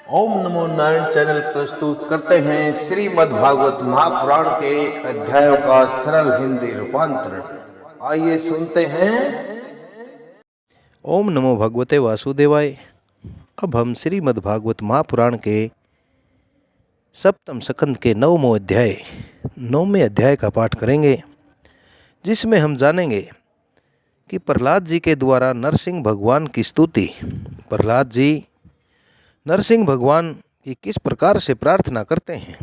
ओम नमो Narayan channel प्रस्तुत करते हैं श्रीमद् भागवत महापुराण के अध्यायों का सरल हिंदी रूपांतरण। आइए सुनते हैं। ओम नमो भगवते वासुदेवाय। अब हम श्रीमद् भागवत महापुराण के सप्तम स्कंद के नौवें अध्याय का पाठ करेंगे, जिसमें हम जानेंगे कि प्रहलाद जी के द्वारा नरसिंह भगवान की स्तुति। प्रहलाद जी नरसिंह भगवान की किस प्रकार से प्रार्थना करते हैं।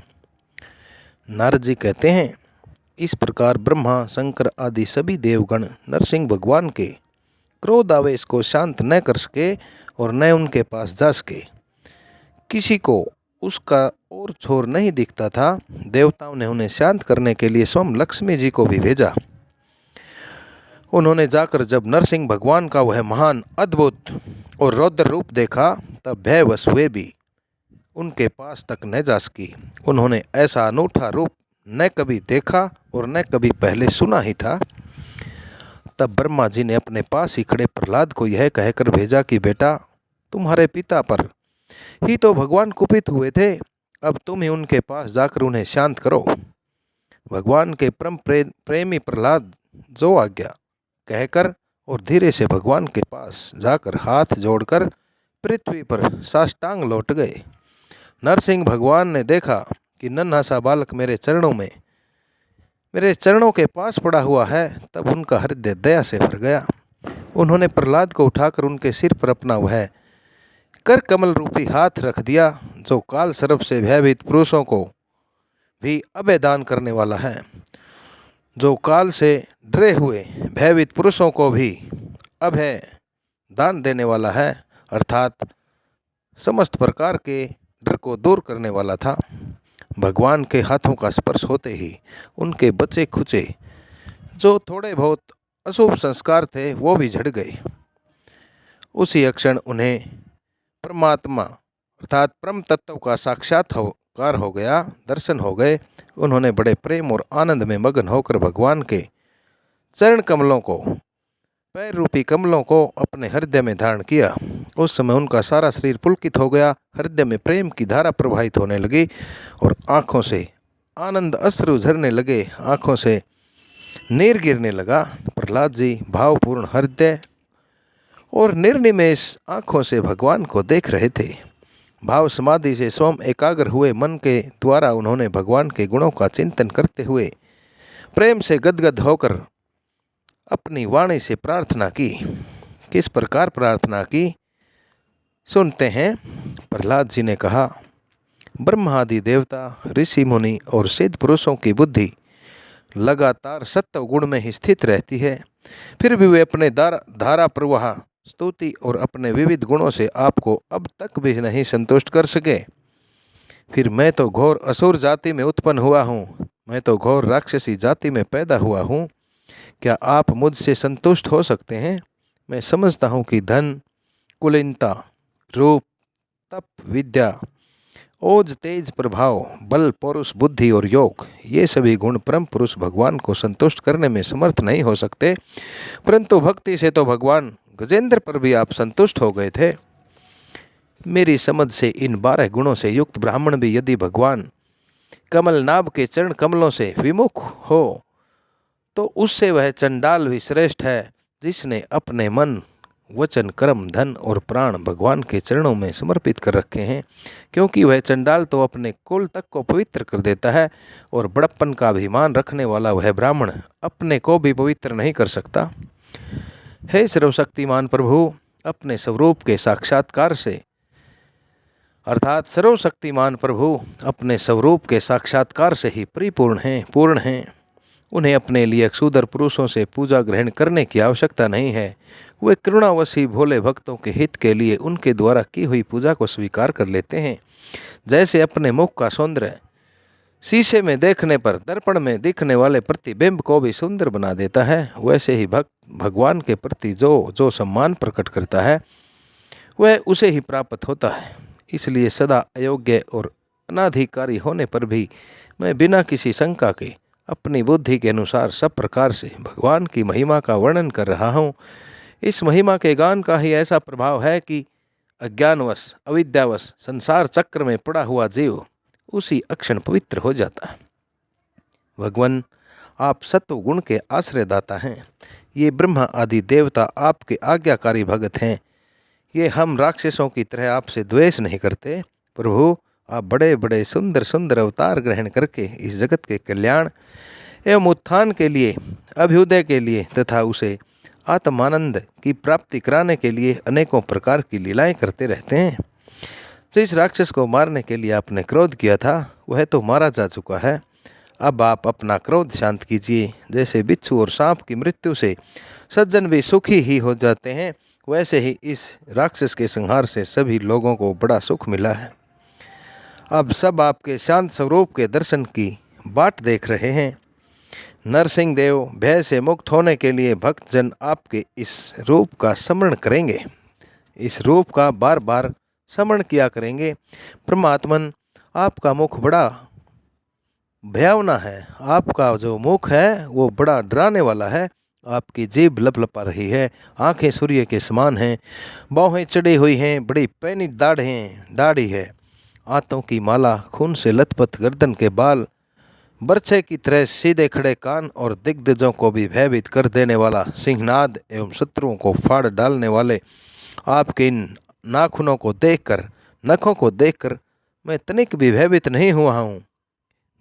नारद जी कहते हैं, इस प्रकार ब्रह्मा शंकर आदि सभी देवगण नरसिंह भगवान के क्रोध आवेश को शांत न कर सके और न उनके पास जा सके। किसी को उसका और छोर नहीं दिखता था। देवताओं ने उन्हें शांत करने के लिए स्वयं लक्ष्मी जी को भी भेजा। उन्होंने जाकर जब नरसिंह भगवान का वह महान अद्भुत और रौद्र रूप देखा, तब भयवश हुए भी उनके पास तक न जा सकी। उन्होंने ऐसा अनूठा रूप न कभी देखा और न कभी पहले सुना ही था। तब ब्रह्मा जी ने अपने पास ही खड़े प्रहलाद को यह कहकर भेजा कि बेटा, तुम्हारे पिता पर ही तो भगवान कुपित हुए थे, अब तुम ही उनके पास जाकर उन्हें शांत करो। भगवान के परम प्रेमी प्रहलाद जो आज्ञा कहकर और धीरे से भगवान के पास जाकर हाथ जोड़कर पृथ्वी पर साष्टांग लौट गए। नरसिंह भगवान ने देखा कि नन्हा सा बालक मेरे चरणों के पास पड़ा हुआ है, तब उनका हृदय दया से भर गया। उन्होंने प्रहलाद को उठाकर उनके सिर पर अपना वह कर कमल रूपी हाथ रख दिया, जो काल सर्प से भयभीत पुरुषों को भी अभय दान करने वाला है, जो काल से डरे हुए भयभीत पुरुषों को भी अभय दान देने वाला है, अर्थात समस्त प्रकार के डर को दूर करने वाला था। भगवान के हाथों का स्पर्श होते ही उनके बचे खुचे जो थोड़े बहुत अशुभ संस्कार थे वो भी झड़ गए। उसी क्षण उन्हें परमात्मा अर्थात परम तत्व का साक्षात्कार हो गया, दर्शन हो गए। उन्होंने बड़े प्रेम और आनंद में मगन होकर भगवान के चरण कमलों को, पैर रूपी कमलों को अपने हृदय में धारण किया। उस समय उनका सारा शरीर पुलकित हो गया, हृदय में प्रेम की धारा प्रवाहित होने लगी और आँखों से आनंद अश्रु झरने लगे, आँखों से नीर गिरने लगा। प्रहलाद जी भावपूर्ण हृदय और निर्निमेष आँखों से भगवान को देख रहे थे। भाव समाधि से स्वयं एकाग्र हुए मन के द्वारा उन्होंने भगवान के गुणों का चिंतन करते हुए प्रेम से गदगद होकर अपनी वाणी से प्रार्थना की। किस प्रकार प्रार्थना की सुनते हैं। प्रहलाद जी ने कहा, ब्रह्मादि देवता, ऋषि मुनि और सिद्ध पुरुषों की बुद्धि लगातार सत्व गुण में ही स्थित रहती है, फिर भी वे अपने धारा प्रवाह स्तुति और अपने विविध गुणों से आपको अब तक भी नहीं संतुष्ट कर सके। फिर मैं तो घोर असुर जाति में उत्पन्न हुआ हूँ, मैं तो घोर राक्षसी जाति में पैदा हुआ हूँ, क्या आप मुझसे संतुष्ट हो सकते हैं? मैं समझता हूँ कि धन, कुलीनता, रूप, तप, विद्या, ओज, तेज, प्रभाव, बल, पौरुष, बुद्धि और योग, ये सभी गुण परम पुरुष भगवान को संतुष्ट करने में समर्थ नहीं हो सकते, परंतु भक्ति से तो भगवान गजेंद्र पर भी आप संतुष्ट हो गए थे। मेरी समझ से इन 12 गुणों से युक्त ब्राह्मण भी यदि भगवान कमल नाभ के चरण कमलों से विमुख हो तो उससे वह चंडाल भी श्रेष्ठ है, जिसने अपने मन, वचन, कर्म, धन और प्राण भगवान के चरणों में समर्पित कर रखे हैं। क्योंकि वह चंडाल तो अपने कुल तक को पवित्र कर देता है और बड़प्पन का अभिमान रखने वाला वह ब्राह्मण अपने को भी पवित्र नहीं कर सकता। हे सर्वशक्तिमान प्रभु, अपने स्वरूप के साक्षात्कार से अर्थात सर्वशक्तिमान प्रभु अपने स्वरूप के साक्षात्कार से ही परिपूर्ण हैं, पूर्ण हैं। उन्हें अपने लिए क्षुद्र पुरुषों से पूजा ग्रहण करने की आवश्यकता नहीं है। वे करुणावशी भोले भक्तों के हित के लिए उनके द्वारा की हुई पूजा को स्वीकार कर लेते हैं। जैसे अपने मुख का सौंदर्य शीशे में देखने पर दर्पण में दिखने वाले प्रतिबिंब को भी सुंदर बना देता है, वैसे ही भक्त भगवान के प्रति जो सम्मान प्रकट करता है वह उसे ही प्राप्त होता है। इसलिए सदा अयोग्य और अनाधिकारी होने पर भी मैं बिना किसी शंका के अपनी बुद्धि के अनुसार सब प्रकार से भगवान की महिमा का वर्णन कर रहा हूँ। इस महिमा के गान का ही ऐसा प्रभाव है कि अज्ञानवश अविद्यावश संसार चक्र में पड़ा हुआ जीव उसी अक्षण पवित्र हो जाता है। भगवान, आप सत्व गुण के आश्रयदाता हैं। ये ब्रह्मा आदि देवता आपके आज्ञाकारी भगत हैं। ये हम राक्षसों की तरह आपसे द्वेष नहीं करते। प्रभु, आप बड़े बड़े सुंदर सुंदर अवतार ग्रहण करके इस जगत के कल्याण एवं उत्थान के लिए, अभ्युदय के लिए तथा उसे आत्मानंद की प्राप्ति कराने के लिए अनेकों प्रकार की लीलाएं करते रहते हैं। जिस राक्षस को मारने के लिए आपने क्रोध किया था वह तो मारा जा चुका है। अब आप अपना क्रोध शांत कीजिए। जैसे बिच्छू और सांप की मृत्यु से सज्जन भी सुखी ही हो जाते हैं, वैसे ही इस राक्षस के संहार से सभी लोगों को बड़ा सुख मिला है। अब सब आपके शांत स्वरूप के दर्शन की बाट देख रहे हैं। नरसिंह देव, भय से मुक्त होने के लिए भक्तजन आपके इस रूप का स्मरण करेंगे। इस रूप का बार बार स्मरण किया करेंगे। परमात्मन, आपका मुख बड़ा भयावना है। आपका जो मुख है वो बड़ा डराने वाला है। आपकी जीभ लपलपा रही है, आंखें सूर्य के समान हैं, बाहें चढ़ी हुई हैं, बड़ी पैनी दाढ़ी है, आंतों की माला, खून से लथपथ गर्दन के बाल, बरछे की तरह सीधे खड़े कान और दिग्गजों को भी भयभीत कर देने वाला सिंहनाद एवं शत्रुओं को फाड़ डालने वाले आपके इन नाखूनों को देखकर, नखों को देखकर मैं तनिक भी भयभीत नहीं हुआ हूँ।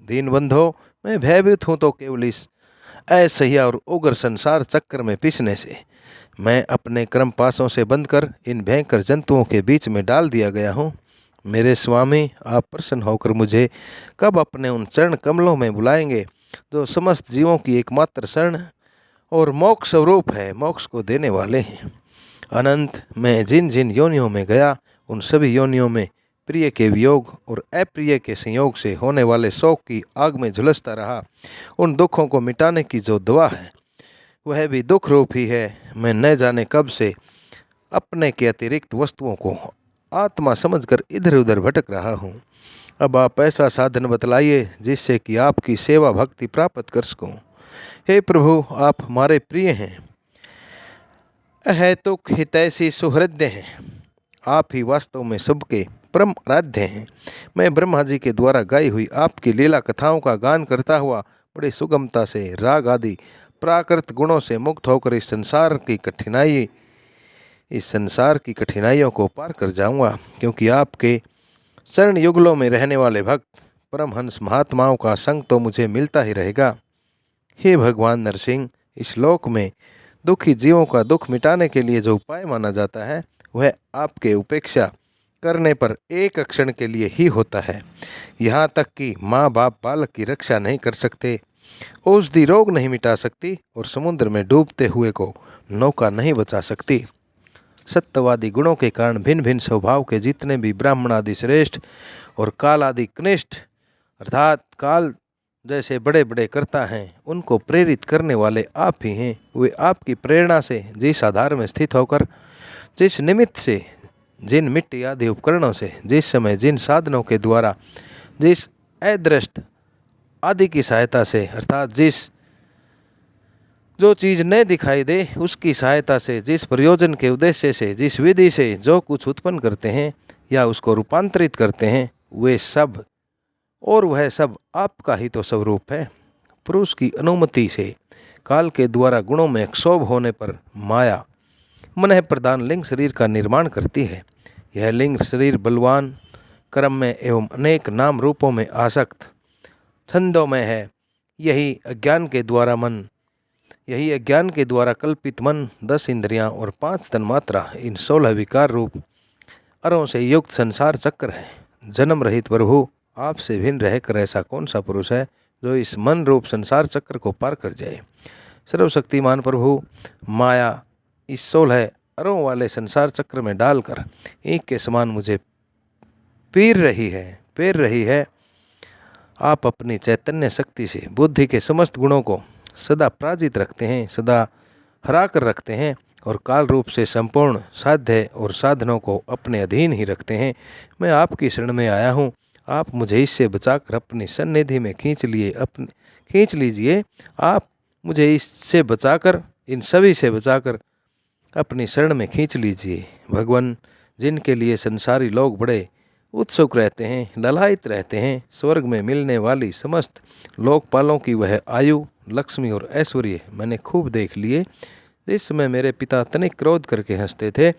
दीनबंधो, मैं भयभीत हूँ तो केवल इस असह्य और उग्र संसार चक्र में पिसने से। मैं अपने कर्म पासों से बंधकर इन भयंकर जंतुओं के बीच में डाल दिया गया हूँ। मेरे स्वामी, आप प्रसन्न होकर मुझे कब अपने उन चरण कमलों में बुलाएंगे जो समस्त जीवों की एकमात्र शरण और मोक्ष स्वरूप है, मोक्ष को देने वाले हैं। अनंत, मैं जिन जिन योनियों में गया उन सभी योनियों में प्रिय के वियोग और अप्रिय के संयोग से होने वाले शोक की आग में झुलसता रहा। उन दुखों को मिटाने की जो दवा है वह भी दुख रूप ही है। मैं न जाने कब से अपने के अतिरिक्त वस्तुओं को आत्मा समझकर इधर उधर भटक रहा हूँ। अब आप ऐसा साधन बतलाइए जिससे कि आपकी सेवा भक्ति प्राप्त कर सकूँ। हे प्रभु, आप हमारे प्रिय हैं, अहेतुक हितैषी सुहृदय हैं। आप ही वास्तव में सबके परम आराध्य हैं। मैं ब्रह्मा जी के द्वारा गाई हुई आपकी लीला कथाओं का गान करता हुआ बड़ी सुगमता से राग आदि प्राकृत गुणों से मुक्त होकर इस संसार की कठिनाइयों को पार कर जाऊंगा, क्योंकि आपके चरण युगलों में रहने वाले भक्त परमहंस महात्माओं का संग तो मुझे मिलता ही रहेगा। हे भगवान नरसिंह, इस लोक में दुखी जीवों का दुख मिटाने के लिए जो उपाय माना जाता है वह आपके उपेक्षा करने पर एक क्षण के लिए ही होता है। यहाँ तक कि माँ बाप बालक की रक्षा नहीं कर सकते, औषधि रोग नहीं मिटा सकती और समुद्र में डूबते हुए को नौका नहीं बचा सकती। सत्यवादी गुणों के कारण भिन्न भिन्न स्वभाव के जितने भी ब्राह्मण आदि श्रेष्ठ और काल आदि कनिष्ठ अर्थात काल जैसे बड़े बड़े कर्ता हैं, उनको प्रेरित करने वाले आप ही हैं। वे आपकी प्रेरणा से जिस आधार में स्थित होकर, जिस निमित्त से, जिन मिट्टी आदि उपकरणों से, जिस समय जिन साधनों के द्वारा, जिस अदृष्ट आदि की सहायता से अर्थात जो चीज़ न दिखाई दे उसकी सहायता से, जिस प्रयोजन के उद्देश्य से, जिस विधि से जो कुछ उत्पन्न करते हैं या उसको रूपांतरित करते हैं, वे सब और वह सब आपका ही तो स्वरूप है। पुरुष की अनुमति से काल के द्वारा गुणों में क्षोभ होने पर माया मन प्रधान लिंग शरीर का निर्माण करती है। यह लिंग शरीर बलवान, कर्म में एवं अनेक नाम रूपों में आसक्त, छंदों में है। यही अज्ञान के द्वारा कल्पित मन, 10 इंद्रियां और 5 तन्मात्रा, इन 16 विकार रूप अरों से युक्त संसार चक्र है। जन्म रहित प्रभु, आपसे भिन्न रहकर ऐसा कौन सा पुरुष है जो इस मन रूप संसार चक्र को पार कर जाए। सर्वशक्तिमान प्रभु, माया इस 16 अरों वाले संसार चक्र में डालकर एक के समान मुझे पेर रही है। आप अपनी चैतन्य शक्ति से बुद्धि के समस्त गुणों को सदा पराजित रखते हैं, सदा हरा कर रखते हैं और काल रूप से संपूर्ण साध्य और साधनों को अपने अधीन ही रखते हैं। मैं आपकी शरण में आया हूँ, आप मुझे इससे बचाकर अपनी सन्निधि में खींच लीजिए। आप मुझे इससे बचाकर, इन सभी से बचाकर अपनी शरण में खींच लीजिए। भगवान, जिनके लिए संसारी लोग बड़े उत्सुक रहते हैं, ललायित रहते हैं। स्वर्ग में मिलने वाली समस्त लोकपालों की वह आयु, लक्ष्मी और ऐश्वर्य मैंने खूब देख लिए। जिस समय मेरे पिता तनिक क्रोध करके हंसते थे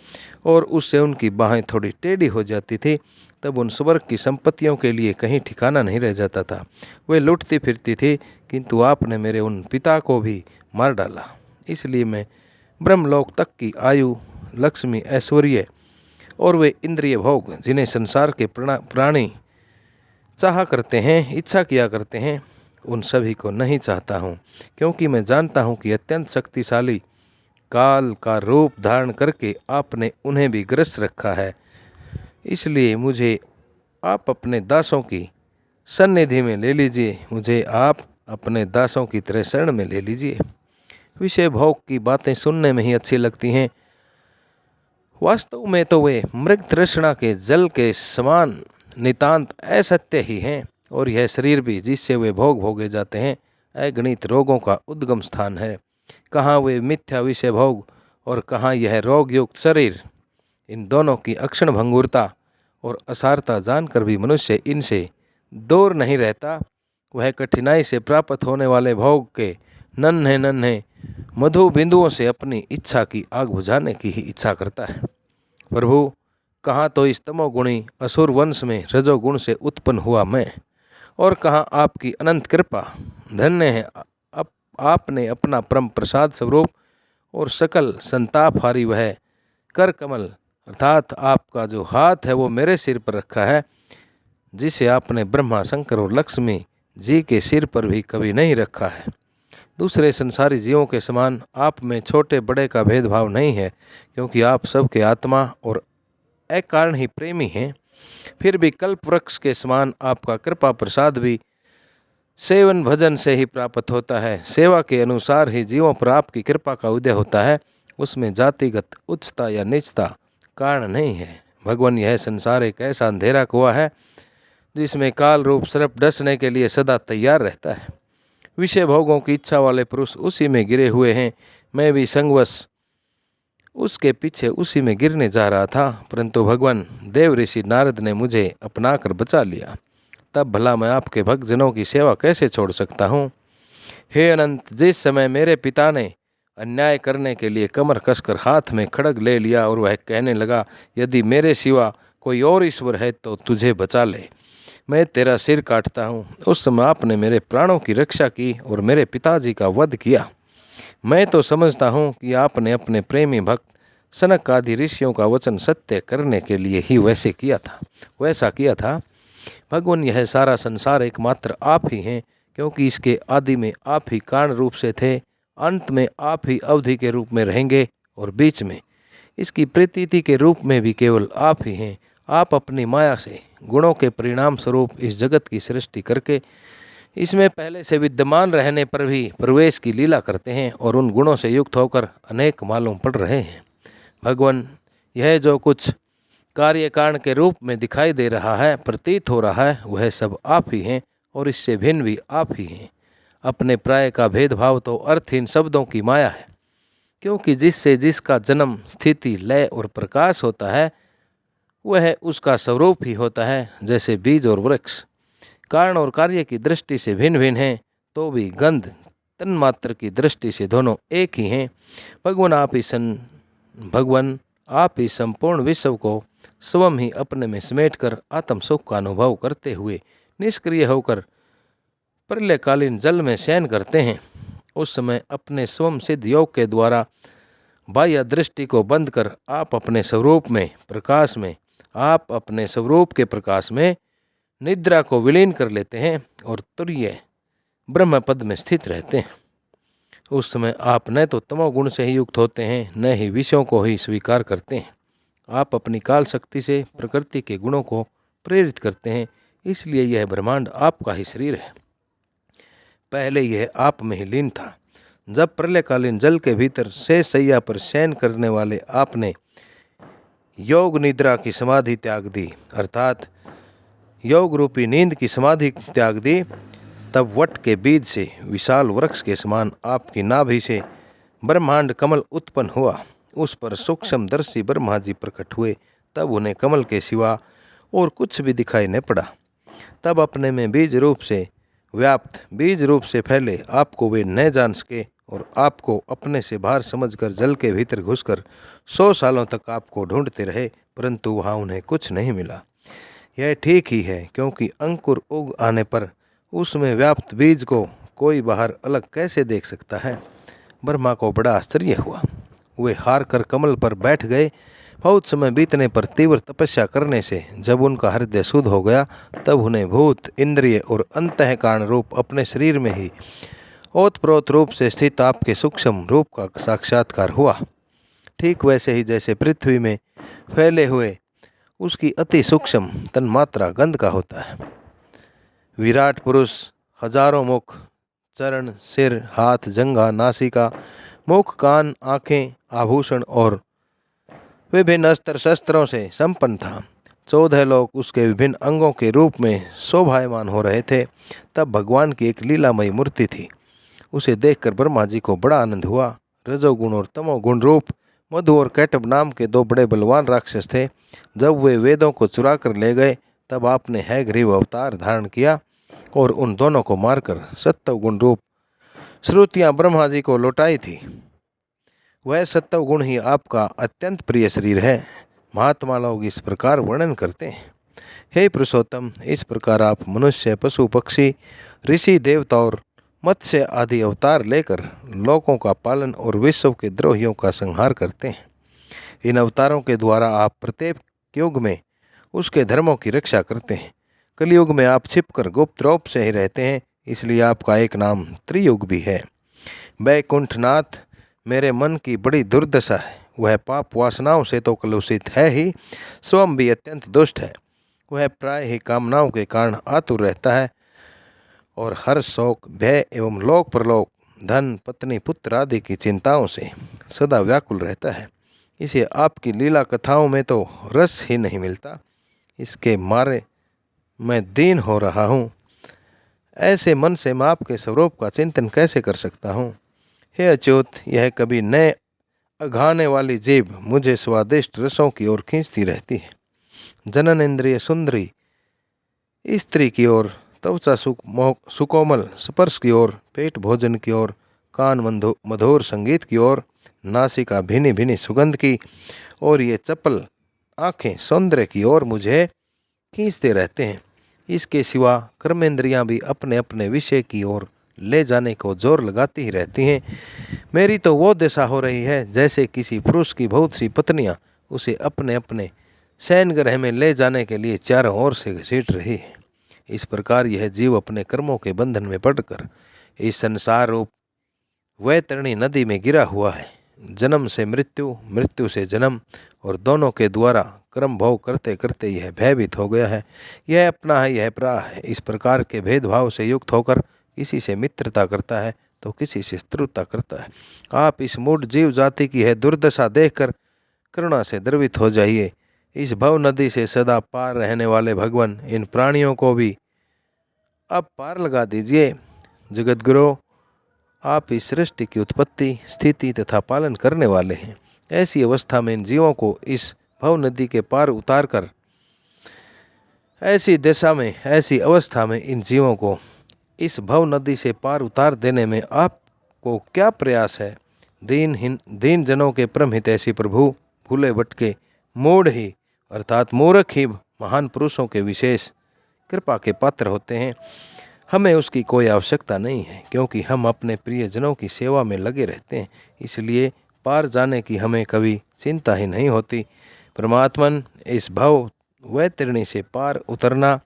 और उससे उनकी बाहें थोड़ी टेढ़ी हो जाती थी, तब उन स्वर्ग की संपत्तियों के लिए कहीं ठिकाना नहीं रह जाता था। वे लुटती फिरती थी, किंतु आपने मेरे उन पिता को भी मार डाला। इसलिए मैं ब्रह्मलोक तक की आयु, लक्ष्मी, ऐश्वर्य और वे इंद्रिय भोग जिन्हें संसार के प्राणी चाहा करते हैं, इच्छा किया करते हैं, उन सभी को नहीं चाहता हूँ, क्योंकि मैं जानता हूँ कि अत्यंत शक्तिशाली काल का रूप धारण करके आपने उन्हें भी ग्रस्त रखा है। इसलिए मुझे आप अपने दासों की सन्निधि में ले लीजिए, मुझे आप अपने दासों की तरह शरण में ले लीजिए। विषय भोग की बातें सुनने में ही अच्छी लगती हैं, वास्तव में तो वे मृग तृष्णा के जल के समान नितांत असत्य ही हैं, और यह शरीर भी जिससे वे भोग भोगे जाते हैं अगणित रोगों का उद्गम स्थान है। कहाँ वे मिथ्या विषय भोग और कहाँ यह रोग युक्त शरीर। इन दोनों की अक्षण भंगुरता और असारता जानकर भी मनुष्य इनसे दूर नहीं रहता। वह कठिनाई से प्राप्त होने वाले भोग के नन्हे नन्हे मधु बिंदुओं से अपनी इच्छा की आग बुझाने की ही इच्छा करता है। प्रभु, कहाँ तो इस तमोगुणी असुर वंश में रजोगुण से उत्पन्न हुआ मैं, और कहाँ आपकी अनंत कृपा। धन्य है आपने अपना परम प्रसाद स्वरूप और सकल संतापहारी वह कर कमल अर्थात आपका जो हाथ है वो मेरे सिर पर रखा है, जिसे आपने ब्रह्मा, शंकर और लक्ष्मी जी के सिर पर भी कभी नहीं रखा है। दूसरे संसारी जीवों के समान आप में छोटे बड़े का भेदभाव नहीं है, क्योंकि आप सबके आत्मा और अकारण ही प्रेमी हैं। फिर भी कल्प वृक्ष के समान आपका कृपा प्रसाद भी सेवन भजन से ही प्राप्त होता है। सेवा के अनुसार ही जीवों पर आपकी कृपा का उदय होता है, उसमें जातिगत उच्चता या नीचता कारण नहीं है। भगवान, यह संसार एक ऐसा अंधेरा कुआं है जिसमें काल रूप सर्प डसने के लिए सदा तैयार रहता है। विषय भोगों की इच्छा वाले पुरुष उसी में गिरे हुए हैं। मैं भी संगवश उसके पीछे उसी में गिरने जा रहा था, परंतु भगवान देव ऋषि नारद ने मुझे अपनाकर बचा लिया। तब भला मैं आपके भक्तजनों की सेवा कैसे छोड़ सकता हूँ। हे अनंत, जिस समय मेरे पिता ने अन्याय करने के लिए कमर कसकर हाथ में खड्ग ले लिया और वह कहने लगा, यदि मेरे सिवा कोई और ईश्वर है तो तुझे बचा ले, मैं तेरा सिर काटता हूँ, उस समय आपने मेरे प्राणों की रक्षा की और मेरे पिताजी का वध किया। मैं तो समझता हूँ कि आपने अपने प्रेमी भक्त सनक आदि ऋषियों का वचन सत्य करने के लिए ही वैसा किया था। भगवान, यह सारा संसार एकमात्र आप ही हैं, क्योंकि इसके आदि में आप ही कारण रूप से थे, अंत में आप ही अवधि के रूप में रहेंगे और बीच में इसकी प्रतीति के रूप में भी केवल आप ही हैं। आप अपनी माया से गुणों के परिणाम स्वरूप इस जगत की सृष्टि करके इसमें पहले से विद्यमान रहने पर भी प्रवेश की लीला करते हैं और उन गुणों से युक्त होकर अनेक मालूम पड़ रहे हैं। भगवान, यह जो कुछ कार्य कारण के रूप में दिखाई दे रहा है, प्रतीत हो रहा है, वह सब आप ही हैं और इससे भिन्न भी आप ही हैं। अपने प्राय का भेदभाव तो अर्थहीन शब्दों की माया है, क्योंकि जिससे जिसका जन्म, स्थिति, लय और प्रकाश होता है वह उसका स्वरूप ही होता है। जैसे बीज और वृक्ष कारण और कार्य की दृष्टि से भिन्न भिन्न हैं, तो भी गंध तन्मात्र की दृष्टि से दोनों एक ही हैं। भगवान, आप ही संपूर्ण विश्व को स्वयं ही अपने में समेटकर आत्म सुख का अनुभव करते हुए निष्क्रिय होकर प्रलयकालीन जल में शयन करते हैं। उस समय अपने स्वयं सिद्ध योग के द्वारा बाह्य दृष्टि को बंद कर आप अपने स्वरूप के प्रकाश में निद्रा को विलीन कर लेते हैं और तुरीय ब्रह्म पद में स्थित रहते हैं। उस समय आप न तो तमोगुण से ही युक्त होते हैं, न ही विषयों को ही स्वीकार करते हैं। आप अपनी काल शक्ति से प्रकृति के गुणों को प्रेरित करते हैं, इसलिए यह ब्रह्मांड आपका ही शरीर है। पहले यह आप में ही लीन था। जब प्रलयकालीन जल के भीतर शेष शैया पर शयन करने वाले आपने योग निद्रा की समाधि त्याग दी, अर्थात योग रूपी नींद की समाधि त्याग दी, तब वट के बीज से विशाल वृक्ष के समान आपकी नाभि से ब्रह्मांड कमल उत्पन्न हुआ। उस पर सूक्ष्मदर्शी ब्रह्मा जी प्रकट हुए तब उन्हें कमल के सिवा और कुछ भी दिखाई न पड़ा। तब अपने में बीज रूप से व्याप्त, बीज रूप से फैले आपको वे न जान सके और आपको अपने से बाहर समझकर जल के भीतर घुसकर 100 सालों तक आपको ढूंढते रहे, परंतु वहाँ उन्हें कुछ नहीं मिला। यह ठीक ही है, क्योंकि अंकुर उग आने पर उसमें व्याप्त बीज को कोई बाहर अलग कैसे देख सकता है। ब्रह्मा को बड़ा आश्चर्य हुआ। वे हार कर कमल पर बैठ गए। बहुत समय बीतने पर तीव्र तपस्या करने से जब उनका हृदय शुद्ध हो गया, तब उन्हें भूत, इंद्रिय और अंतःकरण रूप अपने शरीर में ही ओतप्रोत रूप से स्थित आपके सूक्ष्म रूप का साक्षात्कार हुआ। ठीक वैसे ही जैसे पृथ्वी में फैले हुए उसकी अति सूक्ष्म तन्मात्रा गंध का होता है। विराट पुरुष हजारों मुख, चरण, सिर, हाथ, जंघा, नासिका, मुख, कान, आँखें, आभूषण और विभिन्न अस्त्र शस्त्रों से संपन्न था। 14 लोग उसके विभिन्न अंगों के रूप में शोभायमान हो रहे थे। तब भगवान की एक लीलामयी मूर्ति थी। उसे देखकर ब्रह्मा जी को बड़ा आनंद हुआ। रजोगुण और तमोगुण रूप मधु और कैटब नाम के 2 बड़े बलवान राक्षस थे। जब वे वेदों को चुरा कर ले गए, तब आपने हैग्रीव अवतार धारण किया और उन दोनों को मारकर सत्वगुण रूप श्रुतियाँ ब्रह्मा जी को लौटाई थी। वह सत्वगुण ही आपका अत्यंत प्रिय शरीर है। महात्मा लोग इस प्रकार वर्णन करते हैं। हे पुरुषोत्तम, इस प्रकार आप मनुष्य, पशु, पक्षी, ऋषि, देवता और मत्स्य आदि अवतार लेकर लोगों का पालन और विश्व के द्रोहियों का संहार करते हैं। इन अवतारों के द्वारा आप प्रत्येक युग में उसके धर्मों की रक्षा करते हैं। कलयुग में आप छिपकर गुप्त रूप से ही रहते हैं, इसलिए आपका एक नाम त्रियुग भी है। वैकुंठनाथ, मेरे मन की बड़ी दुर्दशा है। वह पाप वासनाओं से तो कलुषित है ही, स्वयं भी अत्यंत दुष्ट है। वह प्राय ही कामनाओं के कारण आतुर रहता है और हर शोक, भय एवं लोक परलोक, धन, पत्नी, पुत्र आदि की चिंताओं से सदा व्याकुल रहता है। इसे आपकी लीला कथाओं में तो रस ही नहीं मिलता। इसके मारे मैं दीन हो रहा हूँ। ऐसे मन से मैं आपके स्वरूप का चिंतन कैसे कर सकता हूँ। हे अच्युत, यह कभी न अघाने वाली जीभ मुझे स्वादिष्ट रसों की ओर खींचती रहती है। जनन इंद्रिय सुंदरी स्त्री की ओर, त्वचा सुकोमल स्पर्श की ओर, पेट भोजन की ओर, कान मधुर संगीत की ओर, नासिका भिनी भिनी सुगंध की, और ये चपल आँखें सौंदर्य की ओर मुझे खींचते रहते हैं। इसके सिवा कर्मेंद्रियां भी अपने अपने विषय की ओर ले जाने को जोर लगाती ही रहती हैं। मेरी तो वो दशा हो रही है जैसे किसी पुरुष की बहुत सी पत्नियां उसे अपने अपने शयन गृह में ले जाने के लिए चारों ओर से घसीट रही है। इस प्रकार यह जीव अपने कर्मों के बंधन में पड़कर इस संसार रूप वैतरणी नदी में गिरा हुआ है। जन्म से मृत्यु, मृत्यु से जन्म, और दोनों के द्वारा कर्म भोग करते करते यह भयभीत हो गया है। यह अपना है, यह परा है। इस प्रकार के भेदभाव से युक्त होकर किसी से मित्रता करता है तो किसी से शत्रुता करता है। आप इस मूढ़ जीव जाति की है दुर्दशा देखकर करुणा से द्रवित हो जाइए। इस भव नदी से सदा पार रहने वाले भगवान, इन प्राणियों को भी अब पार लगा दीजिए। जगतगुरु, आप इस सृष्टि की उत्पत्ति, स्थिति तथा पालन करने वाले हैं। ऐसी अवस्था में इन जीवों को इस भव नदी के पार उतार कर, ऐसी दशा में, ऐसी अवस्था में इन जीवों को इस भव नदी से पार उतार देने में आपको क्या प्रयास है। दीन जनों के परम हितैषी प्रभु, भूले भटके मूढ़ ही अर्थात मूर्ख ही महान पुरुषों के विशेष कृपा के पात्र होते हैं। हमें उसकी कोई आवश्यकता नहीं है, क्योंकि हम अपने प्रियजनों की सेवा में लगे रहते हैं। इसलिए पार जाने की हमें कभी चिंता ही नहीं होती। परमात्मन, इस भव वैतरणी से पार उतरना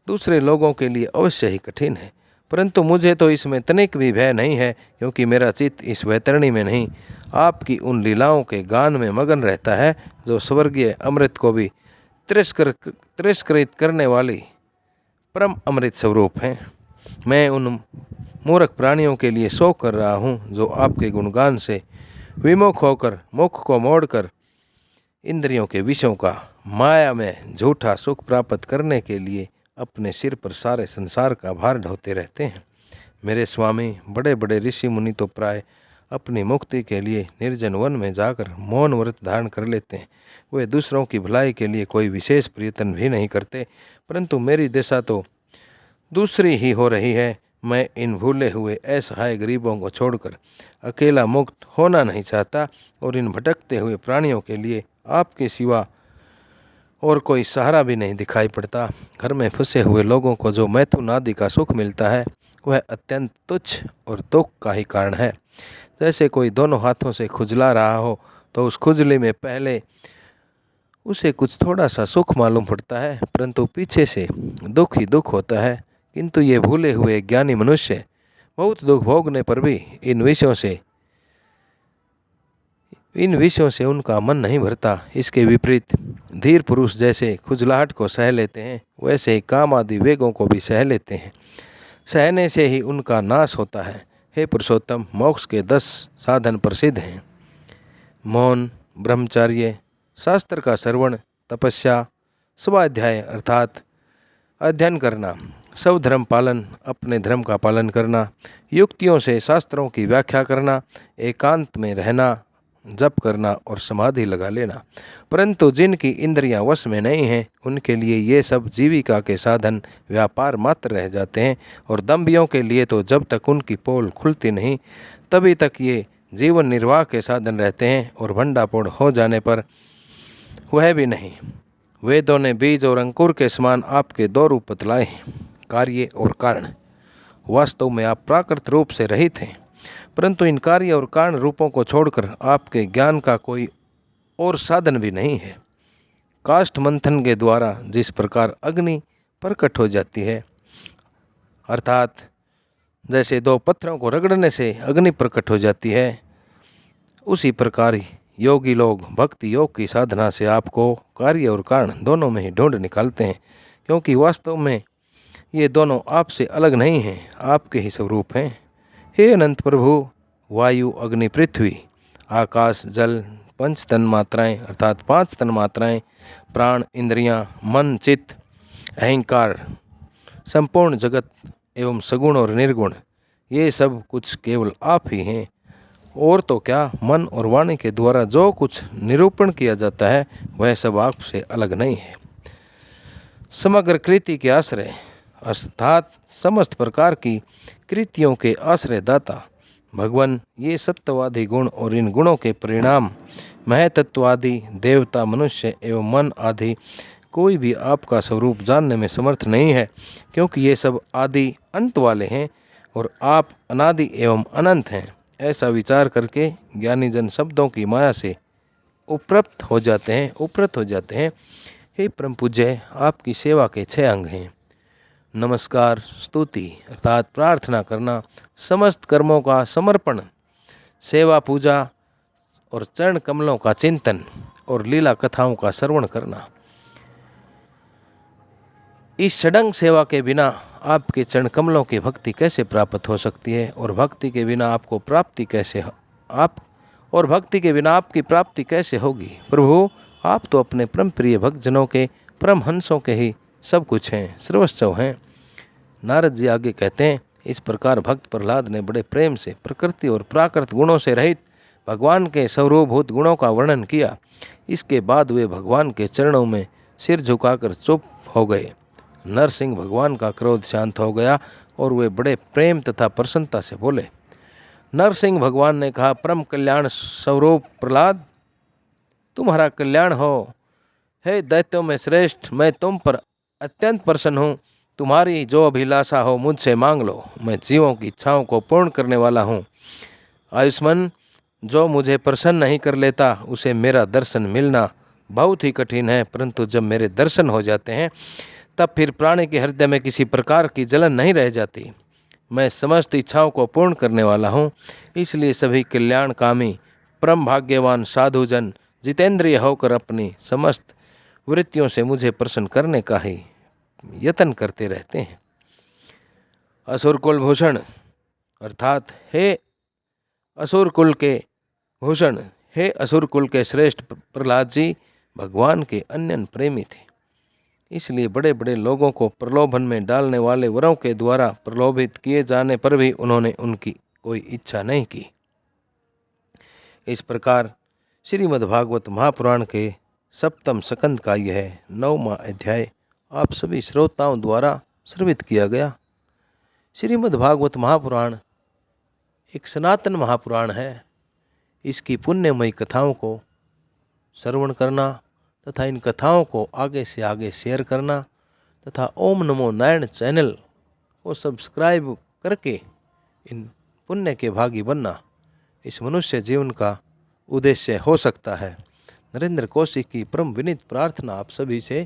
दूसरे लोगों के लिए अवश्य ही कठिन है, परंतु मुझे तो इसमें तनिक भी भय नहीं है, क्योंकि मेरा चित्त इस वैतरणी में नहीं, आपकी उन लीलाओं के गान में मगन रहता है, जो स्वर्गीय अमृत को भी तिरस्कृत करने वाली परम अमृत स्वरूप हैं। मैं उन मूर्ख प्राणियों के लिए शोक कर रहा हूँ, जो आपके गुणगान से विमुख होकर, मुख को मोड़कर इंद्रियों के विषयों का माया में झूठा सुख प्राप्त करने के लिए अपने सिर पर सारे संसार का भार ढोते रहते हैं। मेरे स्वामी, बड़े बड़े ऋषि मुनि तो प्राय अपनी मुक्ति के लिए निर्जन वन में जाकर मौन व्रत धारण कर लेते हैं। वे दूसरों की भलाई के लिए कोई विशेष प्रयत्न भी नहीं करते, परंतु मेरी दशा तो दूसरी ही हो रही है। मैं इन भूले हुए असहाय गरीबों को छोड़कर अकेला मुक्त होना नहीं चाहता और इन भटकते हुए प्राणियों के लिए आपके सिवा और कोई सहारा भी नहीं दिखाई पड़ता। घर में फंसे हुए लोगों को जो मैथुन आदि का सुख मिलता है वह अत्यंत तुच्छ और दुख का ही कारण है। जैसे कोई दोनों हाथों से खुजला रहा हो तो उस खुजली में पहले उसे कुछ थोड़ा सा सुख मालूम पड़ता है, परंतु पीछे से दुख ही दुख होता है। किंतु ये भूले हुए ज्ञानी मनुष्य बहुत दुख भोगने पर भी इन विषयों से उनका मन नहीं भरता। इसके विपरीत धीर पुरुष जैसे खुजलाहट को सह लेते हैं, वैसे ही काम आदि वेगों को भी सह लेते हैं। सहने से ही उनका नाश होता है। हे पुरुषोत्तम, मोक्ष के 10 साधन प्रसिद्ध हैं। मौन, ब्रह्मचर्य, शास्त्र का श्रवण, तपस्या, स्वाध्याय अर्थात अध्ययन करना, सब धर्म पालन, अपने धर्म का पालन करना, युक्तियों से शास्त्रों की व्याख्या करना, एकांत में रहना, जप करना और समाधि लगा लेना। परंतु जिनकी इंद्रियां वश में नहीं हैं उनके लिए ये सब जीविका के साधन व्यापार मात्र रह जाते हैं, और दम्भियों के लिए तो जब तक उनकी पोल खुलती नहीं तभी तक ये जीवन निर्वाह के साधन रहते हैं, और भंडापोड़ हो जाने पर वह भी नहीं। वेदों ने बीज और अंकुर के समान आपके 2 रूप बतलाए हैं, कार्य और कारण। वास्तव में आप प्राकृत रूप से रहित हैं, परंतु इन कार्य और कारण रूपों को छोड़कर आपके ज्ञान का कोई और साधन भी नहीं है। काष्ठ मंथन के द्वारा जिस प्रकार अग्नि प्रकट हो जाती है, अर्थात जैसे 2 पत्थरों को रगड़ने से अग्नि प्रकट हो जाती है, उसी प्रकार योगी लोग भक्ति योग की साधना से आपको कार्य और कारण दोनों में ही ढूंढ निकालते हैं, क्योंकि वास्तव में ये दोनों आपसे अलग नहीं हैं, आपके ही स्वरूप हैं। हे अनंत प्रभु, वायु, अग्नि, पृथ्वी, आकाश, जल, 5 तन्मात्राएँ अर्थात 5 तन्मात्राएँ, प्राण, इंद्रियां, मन, चित्त, अहंकार, संपूर्ण जगत एवं सगुण और निर्गुण, ये सब कुछ केवल आप ही हैं। और तो क्या, मन और वाणी के द्वारा जो कुछ निरूपण किया जाता है वह सब आपसे अलग नहीं है। समग्र कृति के आश्रय अर्थात समस्त प्रकार की कृतियों के आश्रयदाता भगवान, ये सत्यवादी गुण और इन गुणों के परिणाम महतत्वादि देवता, मनुष्य एवं मन आदि कोई भी आपका स्वरूप जानने में समर्थ नहीं है, क्योंकि ये सब आदि अंत वाले हैं और आप अनादि एवं अनंत हैं। ऐसा विचार करके ज्ञानी जन शब्दों की माया से उपरत हो जाते हैं। हे परम पूज्य, आपकी सेवा के 6 अंग हैं। नमस्कार, स्तुति अर्थात प्रार्थना करना, समस्त कर्मों का समर्पण, सेवा पूजा और चरण कमलों का चिंतन और लीला कथाओं का श्रवण करना। इस षडंग सेवा के बिना आपके चरण कमलों की भक्ति कैसे प्राप्त हो सकती है, और भक्ति के बिना आपको प्राप्ति कैसे और भक्ति के बिना आपकी प्राप्ति कैसे होगी। प्रभु, आप तो अपने परम प्रिय भक्तजनों के परमहंसों के ही सब कुछ हैं, सर्वस्व हैं। नारद जी आगे कहते हैं, इस प्रकार भक्त प्रहलाद ने बड़े प्रेम से प्रकृति और प्राकृत गुणों से रहित भगवान के सर्वभूत गुणों का वर्णन किया। इसके बाद वे भगवान के चरणों में सिर झुकाकर चुप हो गए। नरसिंह भगवान का क्रोध शांत हो गया और वे बड़े प्रेम तथा प्रसन्नता से बोले। नरसिंह भगवान ने कहा, परम कल्याण स्वरूप प्रहलाद, तुम्हारा कल्याण हो। हे दैत्यों में श्रेष्ठ, मैं तुम पर अत्यंत प्रसन्न हूँ। तुम्हारी जो अभिलाषा हो मुझसे मांग लो, मैं जीवों की इच्छाओं को पूर्ण करने वाला हूँ। आयुष्मान, जो मुझे प्रसन्न नहीं कर लेता उसे मेरा दर्शन मिलना बहुत ही कठिन है, परंतु जब मेरे दर्शन हो जाते हैं तब फिर प्राणी के हृदय में किसी प्रकार की जलन नहीं रह जाती। मैं समस्त इच्छाओं को पूर्ण करने वाला हूँ, इसलिए सभी कल्याणकामी परम भाग्यवान साधुजन जितेंद्रिय होकर अपनी समस्त वृत्तियों से मुझे प्रसन्न करने का ही यत्न करते रहते हैं। असुर कुल भूषण अर्थात हे असुर कुल के भूषण, हे असुर कुल के श्रेष्ठ प्रहलाद जी भगवान के अनन्य प्रेमी थे, इसलिए बड़े बड़े लोगों को प्रलोभन में डालने वाले वरों के द्वारा प्रलोभित किए जाने पर भी उन्होंने उनकी कोई इच्छा नहीं की। इस प्रकार श्रीमद्भागवत महापुराण के सप्तम स्कंद का यह 9वां अध्याय आप सभी श्रोताओं द्वारा श्रवित किया गया। श्रीमद्भागवत महापुराण एक सनातन महापुराण है। इसकी पुण्यमयी कथाओं को श्रवण करना तथा इन कथाओं को आगे से आगे शेयर करना तथा ओम नमो नारायण चैनल को सब्सक्राइब करके इन पुण्य के भागी बनना इस मनुष्य जीवन का उद्देश्य हो सकता है। नरेंद्र कौशिक की परम विनीत प्रार्थना आप सभी से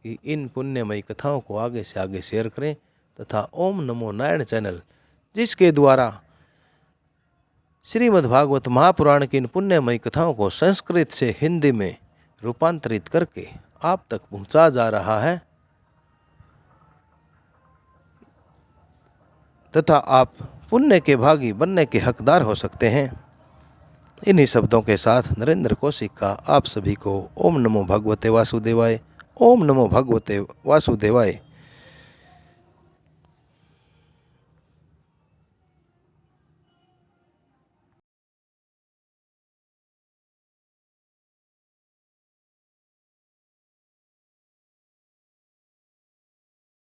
कि इन पुण्यमयी कथाओं को आगे से आगे शेयर करें तथा ओम नमो नारायण चैनल जिसके द्वारा श्रीमद्भागवत महापुराण की इन पुण्यमयी कथाओं को संस्कृत से हिंदी में रूपांतरित करके आप तक पहुंचा जा रहा है तथा आप पुण्य के भागी बनने के हकदार हो सकते हैं। इन्हीं शब्दों के साथ नरेंद्र कौशिक का आप सभी को ओम नमो भगवते वासुदेवाय, ओम नमो भगवते वासुदेवाय।